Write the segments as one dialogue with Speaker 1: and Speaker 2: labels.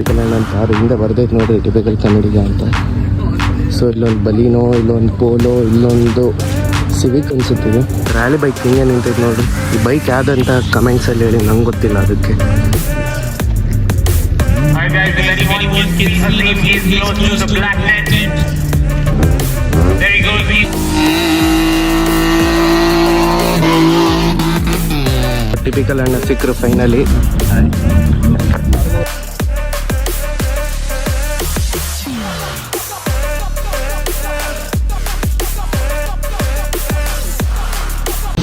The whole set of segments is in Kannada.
Speaker 1: ಅಂತ ಹಿಂದೆ ಬರ್ದೈತೆ ನೋಡ್ರಿ ಟಿಪಿಕಲ್ ಕನ್ನಡಿಗ ಅಂತ. ಸೊ ಇಲ್ಲೊಂದು ಬಲೀನೋ, ಇಲ್ಲೊಂದು ಪೋಲೋ, ಇಲ್ಲೊಂದು ಸಿವಿಕ್ ಅನ್ಸುತ್ತಿದೆ. ರ್ಯಾಲಿ ಬೈಕ್ ಹಿಂಗೆ ನಿಂತೈತೆ ನೋಡ್ರಿ. ಈ ಬೈಕ್ ಯಾವ್ದಂತ ಕಮೆಂಟ್ಸಲ್ಲಿ ಹೇಳಿ, ನಂಗೆ ಗೊತ್ತಿಲ್ಲ ಅದಕ್ಕೆ. ಟಿಪಿಕಲ್ ಅಣ್ಣ ಸಿಕ್ಕರು ಫೈನಲಿ.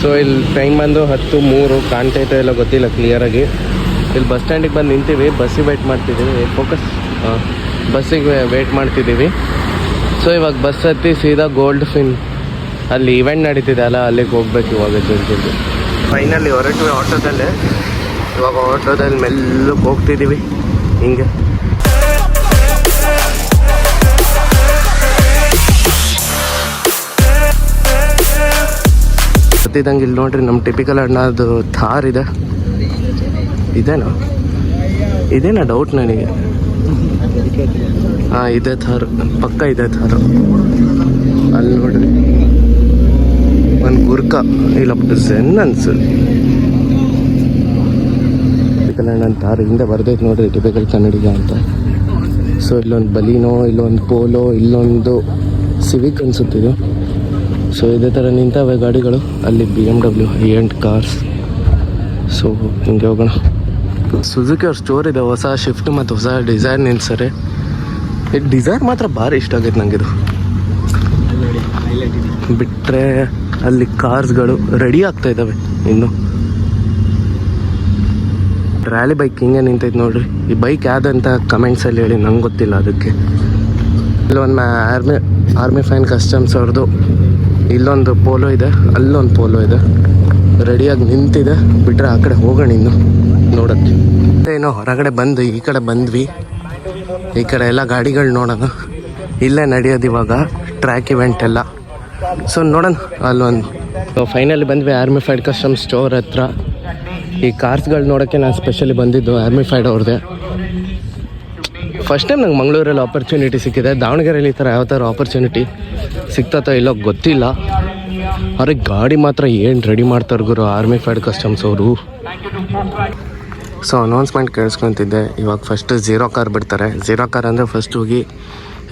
Speaker 1: ಸೊ ಇಲ್ಲಿ ಟೈಮ್ ಬಂದು 10:03 ಕಾಣ್ತೈತೆ ಇಲ್ಲ ಗೊತ್ತಿಲ್ಲ ಕ್ಲಿಯರಾಗಿ. ಇಲ್ಲಿ ಬಸ್ ಸ್ಟ್ಯಾಂಡಿಗೆ ಬಂದು ನಿಂತೀವಿ, ಬಸ್ಸಿಗೆ ವೆಯ್ಟ್ ಮಾಡ್ತಿದ್ದೀವಿ. ಫೋಕಸ್ ಬಸ್ಸಿಗೆ ವೆಯ್ಟ್ ಮಾಡ್ತಿದ್ದೀವಿ. ಸೊ ಇವಾಗ ಬಸ್ ಹತ್ತಿ ಸೀದಾ ಗೋಲ್ಡ್ ಫಿನ್ ಅಲ್ಲಿ ಇವೆಂಟ್ ನಡೀತಿದೆ ಅಲ್ಲ, ಅಲ್ಲಿಗೆ ಹೋಗ್ಬೇಕು ಇವಾಗ ಜಲ್ದಿ. ಫೈನಲಿ ಹೊರಟ್ವಿ ಆಟೋದಲ್ಲೇ. ಇವಾಗ ಆಟೋದಲ್ಲಿ ಮೆಲ್ಲಕ್ಕೆ ಹೋಗ್ತಿದ್ದೀವಿ ಹಿಂಗೆ. ಗೊತ್ತಿದ್ದಂಗೆ ಇಲ್ಲಿ ನೋಡ್ರಿ ನಮ್ಮ ಟಿಪಿಕಲ್ ಅಣ್ಣದು ಥಾರ್ ಇದೆ. ಇದೇನಾ ಡೌಟ್ ನನಗೆ. ಹಾಂ ಇದೆ ಥಾರ್, ಪಕ್ಕ ಇದೆ ಥಾರು. ಅಲ್ಲಿ ನೋಡ್ರಿ ಒಂದು ಗುರ್ಕ ಇಲ್ಲ ಝೆನ್ ಅನ್ಸು. ಟಿಪಿಕಲ್ ಅಣ್ಣನ ಥಾರ್ ಹಿಂದೆ ಬರ್ದೈತೆ ನೋಡ್ರಿ ಟಿಪಿಕಲ್ ಕನ್ನಡಿಗ ಅಂತ. ಸೊ ಇಲ್ಲೊಂದು ಬಲೀನೋ, ಇಲ್ಲೊಂದು ಪೋಲೋ, ಇಲ್ಲೊಂದು ಸಿವಿಕ್ ಅನ್ಸುತ್ತಿದೆ. ಸೊ ಇದೇ ಥರ ನಿಂತವೆ ಗಾಡಿಗಳು. ಅಲ್ಲಿ BMW ಹೈ-ಎಂಡ್ ಕಾರ್ಸ್. ಸೊ ಹಿಂಗೆ ಹೋಗೋಣ. ಸುಜುಕಿ ಅವ್ರ ಸ್ಟೋರ್ ಇದೆ, ಹೊಸ ಶಿಫ್ಟ್ ಮತ್ತು ಹೊಸ ಡಿಸೈರ್ ನಿಲ್ಸರೆ. ಈ ಡಿಸೈರ್ ಮಾತ್ರ ಭಾರಿ ಇಷ್ಟ ಆಗೈತೆ ನನಗಿದು. ಬಿಟ್ಟರೆ ಅಲ್ಲಿ ಕಾರ್ಸ್ಗಳು ರೆಡಿ ಆಗ್ತಾ ಇದ್ದಾವೆ ಇನ್ನು. ರ್ಯಾಲಿ ಬೈಕ್ ಹಿಂಗೆ ನಿಂತೈತೆ ನೋಡ್ರಿ. ಈ ಬೈಕ್ ಯಾವ್ದಂತ ಕಮೆಂಟ್ಸಲ್ಲಿ ಹೇಳಿ, ನಂಗೆ ಗೊತ್ತಿಲ್ಲ ಅದಕ್ಕೆ. ಇಲ್ಲೊಂದು ಆರ್ಮಿ ಫೈನ್ ಕಸ್ಟಮ್ಸ್ ಅವ್ರದ್ದು. ಇಲ್ಲೊಂದು ಪೋಲೋ ಇದೆ, ಅಲ್ಲೊಂದು ಪೋಲೋ ಇದೆ, ರೆಡಿಯಾಗಿ ನಿಂತಿದೆ. ಬಿಟ್ಟರೆ ಆ ಕಡೆ ಹೋಗೋಣ ಇನ್ನು ನೋಡೋಕ್ಕೆ. ಏನೋ ಹೊರಗಡೆ ಬಂದು ಈ ಕಡೆ ಬಂದ್ವಿ. ಈ ಕಡೆ ಎಲ್ಲ ಗಾಡಿಗಳು ನೋಡೋಣ. ಇಲ್ಲೇ ನಡೆಯೋದು ಇವಾಗ ಟ್ರ್ಯಾಕ್ ಇವೆಂಟ್ ಎಲ್ಲ. ಸೊ ನೋಡೋಣ ಅಲ್ಲೊಂದು. ಫೈನಲಿ ಬಂದ್ವಿ ಆರ್ಮಿ ಫೈಡ್ ಕಸ್ಟಮ್ಸ್ ಸ್ಟೋರ್ ಹತ್ರ. ಈ ಕಾರ್ಸ್ಗಳು ನೋಡೋಕ್ಕೆ ನಾನು ಸ್ಪೆಷಲಿ ಬಂದಿದ್ದು ಆರ್ಮಿ ಫೈಡ್ ಅವ್ರದ್ದೇ. ಫಸ್ಟ್ ಟೈಮ್ ನಂಗೆ ಮಂಗಳೂರಲ್ಲಿ ಆಪರ್ಚುನಿಟಿ ಸಿಕ್ಕಿದೆ. ದಾವಣಗೆರೆಯಲ್ಲಿ ಈ ಥರ ಯಾವ ಥರ ಆಪರ್ಚುನಿಟಿ ಸಿಗ್ತತೋ ಇಲ್ಲೋ ಗೊತ್ತಿಲ್ಲ. ಅವ್ರಿಗೆ ಗಾಡಿ ಮಾತ್ರ ಏನು ರೆಡಿ ಮಾಡ್ತಾರೆ ಗುರು ಆರ್ಮಿ ಫೈಡ್ ಕಸ್ಟಮ್ಸ್ ಅವರು. ಸೊ ಅನೌನ್ಸ್ಮೆಂಟ್ ಕೇಳಿಸ್ಕೊತಿದ್ದೆ. ಇವಾಗ ಫಸ್ಟ್ ಝೀರೋ ಕಾರ್ ಬಿಡ್ತಾರೆ. ಝೀರೋ ಕಾರ್ ಅಂದರೆ ಫಸ್ಟ್ ಹೋಗಿ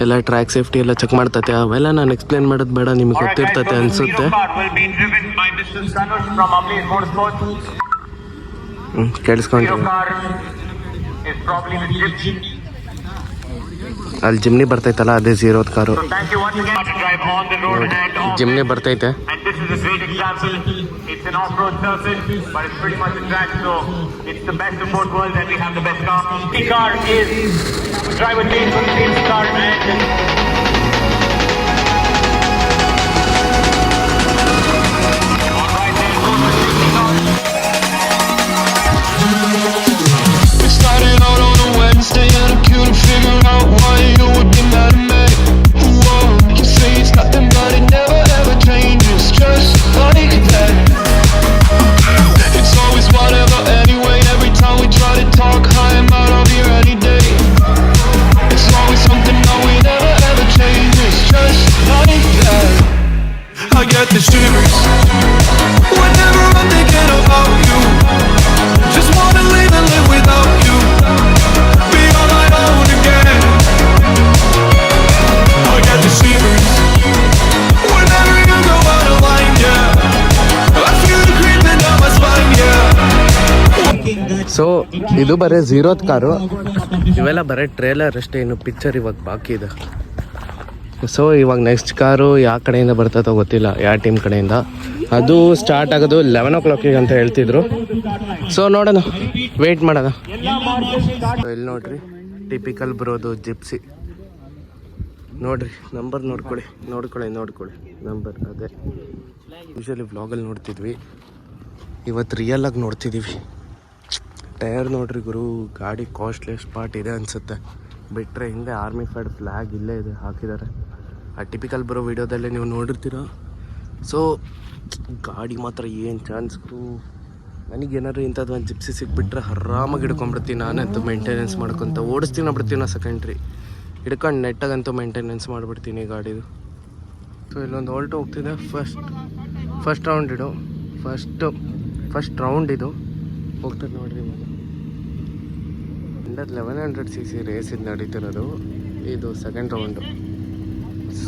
Speaker 1: ಎಲ್ಲ ಟ್ರ್ಯಾಕ್ ಸೇಫ್ಟಿ ಎಲ್ಲ ಚೆಕ್ ಮಾಡ್ತತೆ. ಅವೆಲ್ಲ ನಾನು ಎಕ್ಸ್ಪ್ಲೇನ್ ಮಾಡೋದು ಬೇಡ, ನಿಮ್ಗೆ ಗೊತ್ತಿರ್ತತೆ ಅನಿಸುತ್ತೆ. ಕೇಳಿಸ್ಕೊಂಡು ಅಲ್ಲಿ ಜಿಮ್ನಿ ಬರ್ತೈತಲ್ಲ, ಅದೇ ಝೀರೋದ್ ಕಾರು. ಜಿಮ್ನಿ ಬರ್ತೈತೆ. ಸೊ ಇದು ಬರೀ ಝೀರೋದ್ ಕಾರು. ಇವೆಲ್ಲ ಬರೀ ಟ್ರೇಲರ್ ಅಷ್ಟೇ, ಇನ್ನು ಪಿಕ್ಚರ್ ಇವಾಗ ಬಾಕಿ ಇದೆ. ಸೊ ಇವಾಗ ನೆಕ್ಸ್ಟ್ ಕಾರು ಯಾವ ಕಡೆಯಿಂದ ಬರ್ತದೋ ಗೊತ್ತಿಲ್ಲ, ಯಾವ ಟೀಮ್ ಕಡೆಯಿಂದ. ಅದು ಸ್ಟಾರ್ಟ್ ಆಗೋದು 11 o'clock ಅಂತ ಹೇಳ್ತಿದ್ರು. ಸೊ ನೋಡೋಣ, ವೆಯ್ಟ್ ಮಾಡೋಣ. ಇಲ್ಲಿ ನೋಡ್ರಿ ಟಿಪಿಕಲ್ ಬರೋದು ಜಿಪ್ಸಿ. ನೋಡ್ರಿ ನಂಬರ್ ನೋಡ್ಕೊಳ್ಳಿ ನಂಬರ್. ಅದೇ ಯೂಶಲಿ ವ್ಲಾಗಲ್ಲಿ ನೋಡ್ತಿದ್ವಿ, ಇವತ್ತು ರಿಯಲ್ ಆಗಿ ನೋಡ್ತಿದ್ದೀವಿ. ಟೈರ್ ನೋಡ್ರಿ ಗುರು, ಗಾಡಿ ಕಾಸ್ಟ್ಲಿಯಸ್ಟ್ ಪಾರ್ಟ್ ಇದೆ ಅನಿಸುತ್ತೆ. ಬಿಟ್ಟರೆ ಹಿಂದೆ ಆರ್ಮಿ ಫೈಡ್ ಫ್ಲ್ಯಾಗ್ ಇಲ್ಲೇ ಇದೆ, ಹಾಕಿದ್ದಾರೆ. ಆ ಟಿಪಿಕಲ್ ಬರೋ ವಿಡಿಯೋದಲ್ಲೇ ನೀವು ನೋಡಿರ್ತೀರ. ಸೊ ಗಾಡಿ ಮಾತ್ರ ಏನು ಚಾನ್ಸ್ಗಳು ನನಗೇನಾದ್ರು ಇಂಥದ್ದು ಒಂದು ಜಿಪ್ಸಿ ಸಿಕ್ಬಿಟ್ರೆ ಆರಾಮಾಗಿ ಹಿಡ್ಕೊಂಡ್ಬಿಡ್ತೀನಿ. ನಾನಂತೂ ಮೇಂಟೆನೆನ್ಸ್ ಮಾಡ್ಕೊತ ಓಡಿಸ್ತೀನಿ ಬಿಡ್ತೀನಿ ಸೆಕೆಂಡ್ರಿ ಹಿಡ್ಕೊಂಡು ನೆಟ್ಟಾಗಂತೂ ಮೇಂಟೆನೆನ್ಸ್ ಮಾಡಿಬಿಡ್ತೀನಿ ಗಾಡಿದು. ಸೊ ಇಲ್ಲೊಂದು ಆಲ್ಟೋ ಹೋಗ್ತಿದೆ. ಫಸ್ಟ್ ರೌಂಡ್ ಇದು ಫಸ್ಟ್ ರೌಂಡ್ ಇದು ಹೋಗ್ತದೆ ನೋಡ್ರಿ. ಅಂಡರ್ 1100cc ರೇಸ್ ಇದು ನಡೀತಿರೋದು. ಇದು second round.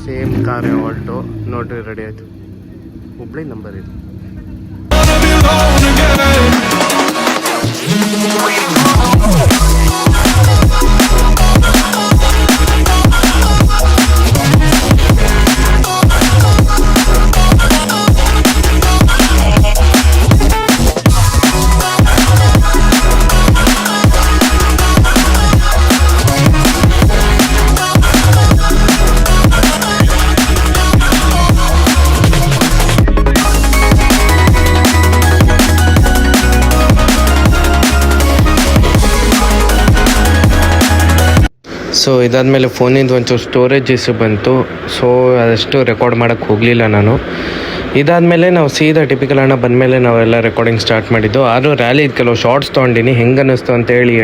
Speaker 1: Same car Alto ನೋಡ್ರಿ ರೆಡಿ ಆಯಿತು. ಹುಬ್ಳಿ ನಂಬರ್ ಇದು. ಸೊ ಇದಾದಮೇಲೆ ಫೋನಿಂದ ಒಂಚೂರು ಸ್ಟೋರೇಜ್ ಇಶ್ಯೂ ಬಂತು. ಸೊ ಅದಷ್ಟು ರೆಕಾರ್ಡ್ ಮಾಡೋಕ್ಕೆ ಹೋಗಲಿಲ್ಲ ನಾನು. ಇದಾದಮೇಲೆ ನಾವು ಸೀದಾ ಟಿಪಿಕಲ್ ಅಣ್ಣ ಬಂದಮೇಲೆ ನಾವೆಲ್ಲ ರೆಕಾರ್ಡಿಂಗ್ ಸ್ಟಾರ್ಟ್ ಮಾಡಿದ್ದು. ಆದರೂ ರ್ಯಾಲಿದು ಕೆಲವು ಶಾರ್ಟ್ಸ್ ತೊಗೊಂಡಿನಿ ಹೆಂಗೆ ಅನ್ನಿಸ್ತು ಅಂತೇಳಿ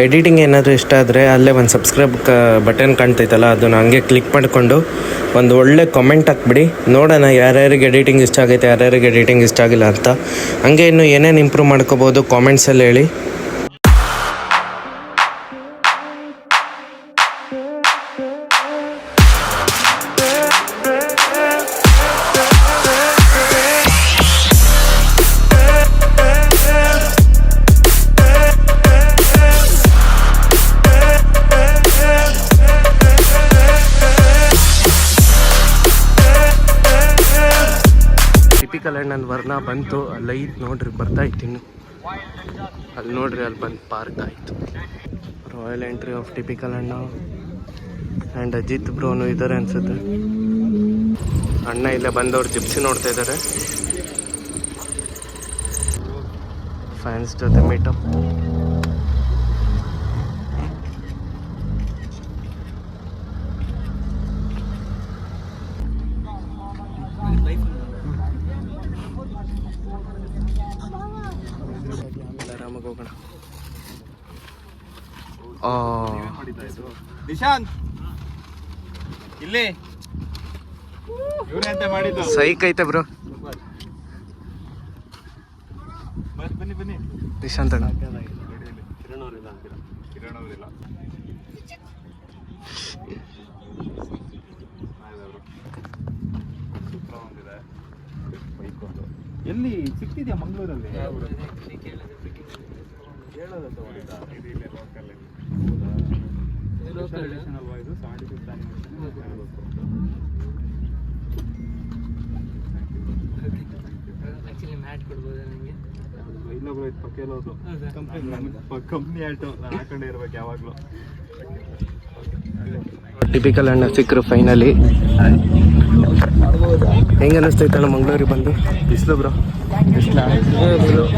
Speaker 1: ಎಡಿಟಿಂಗ್ ಏನಾದರೂ ಇಷ್ಟ ಆದರೆ ಅಲ್ಲೇ ಒಂದು ಸಬ್ಸ್ಕ್ರೈಬ್ ಬಟನ್ ಕಾಣ್ತೈತಲ್ಲ ಅದನ್ನು ಹಂಗೆ ಕ್ಲಿಕ್ ಮಾಡಿಕೊಂಡು ಒಂದು ಒಳ್ಳೆ ಕಾಮೆಂಟ್ ಹಾಕ್ಬಿಡಿ. ನೋಡೋಣ ಯಾರ್ಯಾರಿಗೆ ಎಡಿಟಿಂಗ್ ಇಷ್ಟ ಆಗೈತೆ ಯಾರ್ಯಾರಿಗೆ ಎಡಿಟಿಂಗ್ ಇಷ್ಟ ಆಗಿಲ್ಲ ಅಂತ. ಹಂಗೆ ಇನ್ನು ಏನೇನು ಇಂಪ್ರೂವ್ ಮಾಡ್ಕೋಬೋದು ಕಾಮೆಂಟ್ಸಲ್ಲಿ ಹೇಳಿ. ಟಿಪಿಕಲ್ ಅಣ್ಣನ ವರ್ಣ ಬಂತು. ಅಲ್ಲೈತ್ ನೋಡ್ರಿ ಬರ್ತಾ ಇತ್ತು ಇನ್ನು. ಅಲ್ಲಿ ನೋಡ್ರಿ ಅಲ್ಲಿ ಬಂದು ಪಾರ್ಕ್ ಆಯಿತು. ರಾಯಲ್ ಎಂಟ್ರಿ ಆಫ್ ಟಿಪಿಕಲ್ ಅಣ್ಣ ಆ್ಯಂಡ್ ಅಜಿತ್ ಬ್ರೋನು ಇದ್ದಾರೆ ಅನ್ಸುತ್ತೆ. ಅಣ್ಣ ಇಲ್ಲೇ ಬಂದವ್ರು ಜಿಪ್ಸಿ ನೋಡ್ತಾ ಇದ್ದಾರೆ. ಫ್ಯಾನ್ಸ್ ಜೊತೆ ಮೀಟಪ್. ಆರಾಮಾಗಿ ಹೋಗೋಣ.
Speaker 2: ನಿಶಾಂತ್ ಇಲ್ಲಿ ಇವನೇ ಮಾಡಿದ್ದು.
Speaker 1: ಸೈಕ್ ಐತೆ ಬ್ರೋ.
Speaker 2: ಬನ್ನಿ
Speaker 1: ನಿಶಾಂತ್ ಅಣ್ಣ.
Speaker 2: ಕಿರಣ್ ಅವರಿಲ್ಲ. ಎಲ್ಲಿ ಸಿಕ್ತಿದ್ಯಾ ಮಂಗಳೂರಲ್ಲಿ? ಹೇಳೋದಂತ ಮಾಡಿದ್ದ ಇದು ಇಲ್ಲೇ ಲೋಕಲ್ ಅಲ್ವಾ ಇದು 75th ಆಕ್ಚುಲಿ ಮ್ಯಾಟ್ ಕೊಡ್ಬೋದಾ ನನಗೆ? ಇಲ್ಲ ಬ್ರೋ ಇದು ಪಕ್ಕ ಎಲ್ಲೋದು ಕಂಪ್ನಿ ಆಟೋ ನಾನು ಹಾಕೊಂಡೇ ಇರ್ಬೇಕು ಯಾವಾಗಲೂ.
Speaker 1: ಟಿಪಿಕಲ್ ಅಣ್ಣ ಸಿಕ್ಕರು ಫೈನಲಿ. ಹೆಂಗೆ ಅನ್ನಿಸ್ತೈತಣ್ಣ ಮಂಗಳೂರಿಗೆ ಬಂದು?
Speaker 2: ಬಿಸಿಲು ಬ್ರೋ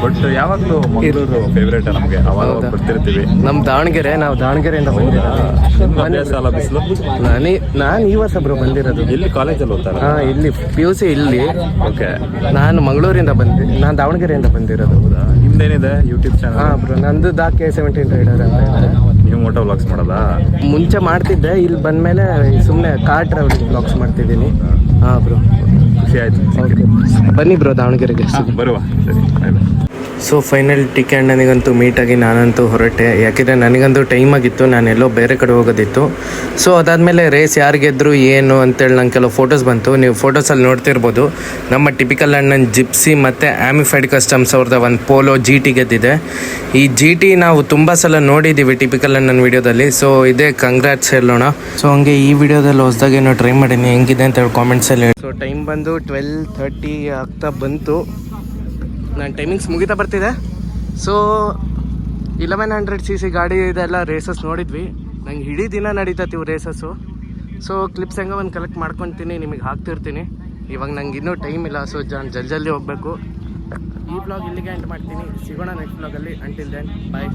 Speaker 2: ಬಟ್ ಯಾವಾಗಲೂ ಮಂಗಳೂರು ಫೇವ್ರೇಟ್ ನಮಗೆ. ಅವಾಗ ಬರ್ತಿರ್ತೀವಿ.
Speaker 1: ನಮ್ಮ ದಾವಣಗೆರೆ, ನಾವು ದಾವಣಗೆರೆಯಿಂದ
Speaker 2: ಬಂದಿರೋದು. ಬಿಸಿಲು
Speaker 1: ನಾನು ಈ ವರ್ಷ ಬ್ರೋ ಬಂದಿರೋದು.
Speaker 2: ಇಲ್ಲಿ ಕಾಲೇಜಲ್ಲಿ ಓದ್ತಾರೆ?
Speaker 1: ಹಾಂ ಇಲ್ಲಿ PUC ಇಲ್ಲಿ.
Speaker 2: ಓಕೆ.
Speaker 1: ನಾನು ಮಂಗಳೂರಿಂದ ನಾನು ದಾವಣಗೆರೆಯಿಂದ ಬಂದಿರೋದು.
Speaker 2: ಹೌದಾ? ನಿಮ್ದೇನಿದೆ ಯೂಟ್ಯೂಬ್ ಚಾನಲ್?
Speaker 1: ಹಾಂ ಬ್ರೋ ನಂದು KA17 ರೈಡರ್ ಅಂತ.
Speaker 2: ನೀವು ಮೋಟೋ ವ್ಲಾಗ್ಸ್ ಮಾಡೋದಾ?
Speaker 1: ಮುಂಚೆ ಮಾಡ್ತಿದ್ದೆ, ಇಲ್ಲಿ ಬಂದಮೇಲೆ ಸುಮ್ಮನೆ ಕಾರ್ ಟ್ರಾವೆಲಿಂಗ್ ವ್ಲಾಗ್ಸ್ ಮಾಡ್ತಿದ್ದೀನಿ. ಹಾಂ ಬ್ರೋ
Speaker 2: ಖುಷಿ ಆಯ್ತು.
Speaker 1: ಬನ್ನಿ ಬ್ರೋ ದಾವಣಗೆರೆಗೆ
Speaker 2: ಬರುವ. ಸರಿ ಬಾಯ್.
Speaker 1: ಸೊ ಫೈನಲ್ ಟಿಕೆ ಅಣ್ಣನಿಗಂತೂ ಮೀಟಾಗಿ ನಾನಂತೂ ಹೊರಟೆ. ಯಾಕೆಂದರೆ ನನಗಂತೂ ಟೈಮ್ ಆಗಿತ್ತು, ನಾನೆಲ್ಲೋ ಬೇರೆ ಕಡೆ ಹೋಗೋದಿತ್ತು. ಸೊ ಅದಾದಮೇಲೆ ರೇಸ್ ಯಾರು ಗೆದ್ದರು ಏನು ಅಂತೇಳಿ ನಂಗೆ ಕೆಲವು ಫೋಟೋಸ್ ಬಂತು. ನೀವು ಫೋಟೋಸಲ್ಲಿ ನೋಡ್ತಿರ್ಬೋದು. ನಮ್ಮ ಟಿಪಿಕಲ್ ಅಣ್ಣನ ಜಿಪ್ಸಿ ಮತ್ತು ಆಮಿಫೈಡ್ ಕಸ್ಟಮ್ಸ್ ಅವ್ರದ್ದು ಒಂದು ಪೋಲೋ GT ಗೆದ್ದಿದೆ. ಈ GT ನಾವು ತುಂಬ ಸಲ ನೋಡಿದ್ದೀವಿ ಟಿಪಿಕಲ್ ಅಣ್ಣನ ವೀಡಿಯೋದಲ್ಲಿ. ಸೊ ಇದೇ ಕಂಗ್ರ್ಯಾಟ್ಸ್ ಹೇಳೋಣ. ಸೊ ಹಂಗೆ ಈ ವಿಡಿಯೋದಲ್ಲಿ ಹೊಸದಾಗೇನೋ ಟ್ರೈ ಮಾಡೀನಿ, ಹೆಂಗಿದೆ ಅಂತ ಹೇಳಿ ಕಾಮೆಂಟ್ಸಲ್ಲಿ ಹೇಳಿ. ಸೊ ಟೈಮ್ ಬಂದು 12:30 ಆಗ್ತಾ ಬಂತು. ನಾನು ಟೈಮಿಂಗ್ಸ್ ಮುಗಿತಾ ಬರ್ತಿದೆ. ಸೊ 1100cc ಗಾಡಿ ಇದೆಲ್ಲ ರೇಸಸ್ ನೋಡಿದ್ವಿ. ನಂಗೆ ಇಡೀ ದಿನ ನಡೀತೈತಿ ಇವು ರೇಸಸ್ಸು. ಸೊ ಕ್ಲಿಪ್ಸ್ ಹೆಂಗೆ ಒಂದು ಕಲೆಕ್ಟ್ ಮಾಡ್ಕೊತೀನಿ, ನಿಮಗೆ ಹಾಕ್ತಿರ್ತೀನಿ. ಇವಾಗ ನಂಗೆ ಇನ್ನೂ ಟೈಮ್ ಇಲ್ಲ. ಸೊ ಜಲ್ದಿ ಹೋಗಬೇಕು. ಈ ಬ್ಲಾಗ್ ಇಲ್ಲಿಗೆ ಎಂಡ್ ಮಾಡ್ತೀನಿ. ಸಿಗೋಣ ನೆಕ್ಸ್ಟ್ ಬ್ಲಾಗಲ್ಲಿ. ಅಂಟಿಲ್ ದೆನ್ ಬಾಯ್.